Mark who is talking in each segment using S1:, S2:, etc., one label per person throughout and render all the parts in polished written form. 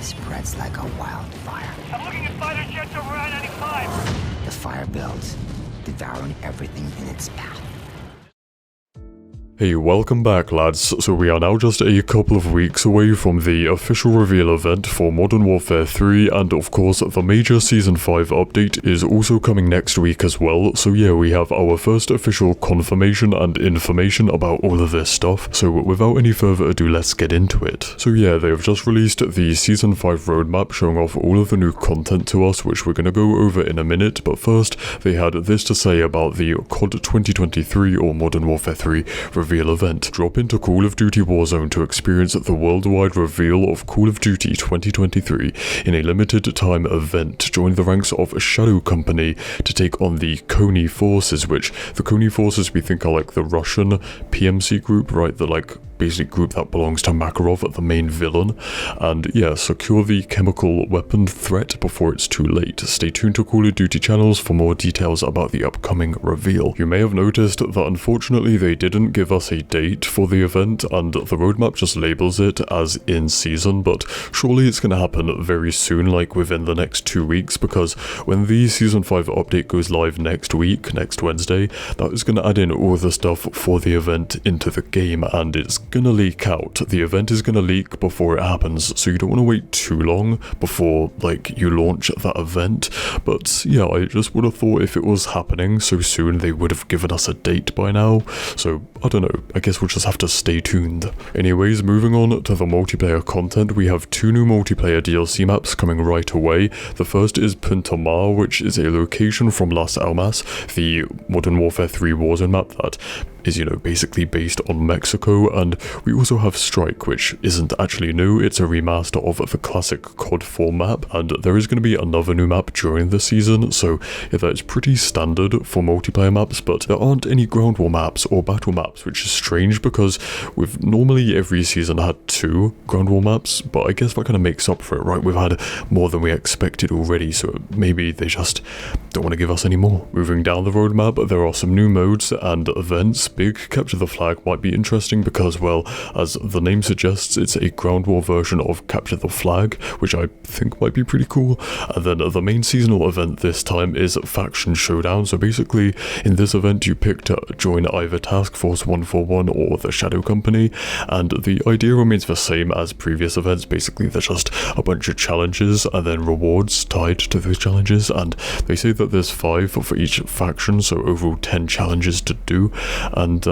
S1: spreads like a wildfire.
S2: I'm looking at fighter jets over I-95.
S1: The fire builds, devouring everything in its path.
S3: Hey, welcome back lads. So we are now just a couple of weeks away from the official reveal event for Modern Warfare 3, and of course the major Season 5 update is also coming next week as well. So yeah, we have our first official confirmation and information about all of this stuff. So without any further ado, let's get into it. So yeah, they have just released the Season 5 roadmap showing off all of the new content to us, which we're going to go over in a minute. But first, they had this to say about the COD 2023 or Modern Warfare 3 Reveal Event. Drop into Call of Duty Warzone to experience the worldwide reveal of Call of Duty 2023 in a limited time event. Join the ranks of Shadow Company to take on the Kony Forces, which the Kony Forces we think are like the Russian PMC group, right? The like basic group that belongs to Makarov, the main villain. And yeah, secure the chemical weapon threat before it's too late. Stay tuned to Call of Duty channels for more details about the upcoming reveal. You may have noticed that unfortunately they didn't give us a date for the event, and the roadmap just labels it as in season, but surely it's going to happen very soon, like within the next 2 weeks, because when the Season 5 update goes live next week, next Wednesday, that is going to add in all the stuff for the event into the game, and it's gonna leak out. The event is gonna leak before it happens, so you don't want to wait too long before like you launch that event. But yeah, I just would have thought if it was happening so soon they would have given us a date by now. So I don't know, I guess we'll just have to stay tuned. Anyways, moving on to the multiplayer content, we have 2 new multiplayer DLC maps coming right away. The first is Punta Mar, which is a location from Las Almas, the Modern Warfare 3 Warzone map that is, you know, basically based on Mexico. And we also have Strike, which isn't actually new, it's a remaster of the classic COD 4 map, and there is going to be another new map during the season, so yeah, that's pretty standard for multiplayer maps, but there aren't any ground war maps or battle maps, which is strange because we've normally every season had 2 ground war maps, but I guess that kind of makes up for it, right? We've had more than we expected already, so maybe they just don't want to give us any more. Moving down the roadmap, there are some new modes and events. Big Capture the Flag might be interesting because, well, as the name suggests, it's a ground war version of Capture the Flag, which I think might be pretty cool. And then the main seasonal event this time is Faction Showdown. So basically, in this event, you pick to join either Task Force 141 or the Shadow Company, and the idea remains the same as previous events. Basically, they're just a bunch of challenges and then rewards tied to those challenges, and they say that there's 5 for each faction, so overall 10 challenges to do. And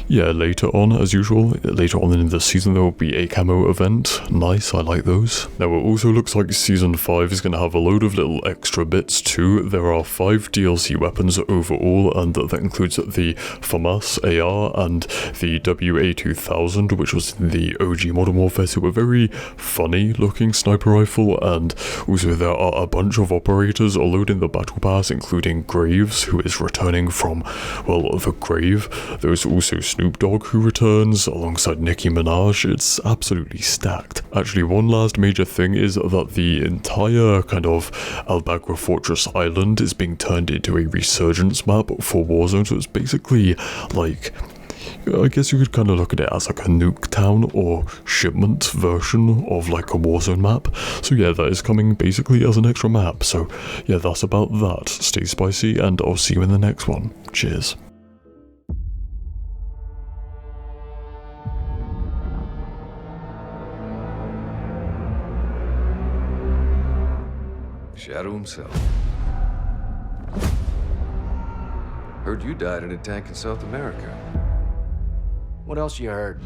S3: yeah, later on, as usual, later on in the season there will be a camo event. Nice, I like those. Now it also looks like Season 5 is going to have a load of little extra bits too. There are 5 DLC weapons overall, and that includes the FAMAS AR and the WA2000, which was in the OG Modern Warfare, so a very funny looking sniper rifle. And also there are a bunch of operators loaded in the battle pass, including Graves, who is returning from, well, the grave. There's also Snoop Dogg who returns alongside Nicki Minaj. It's absolutely stacked. Actually, one last major thing is that the entire kind of Al Bagra Fortress Island is being turned into a resurgence map for Warzone, so it's basically like, I guess you could kind of look at it as like a nuke town or shipment version of like a Warzone map. So yeah, that is coming basically as an extra map. So yeah, that's about that. Stay spicy, and I'll see you in the next one. Cheers.
S4: Shadow himself. Heard you died in an attack in South America.
S5: What else you heard?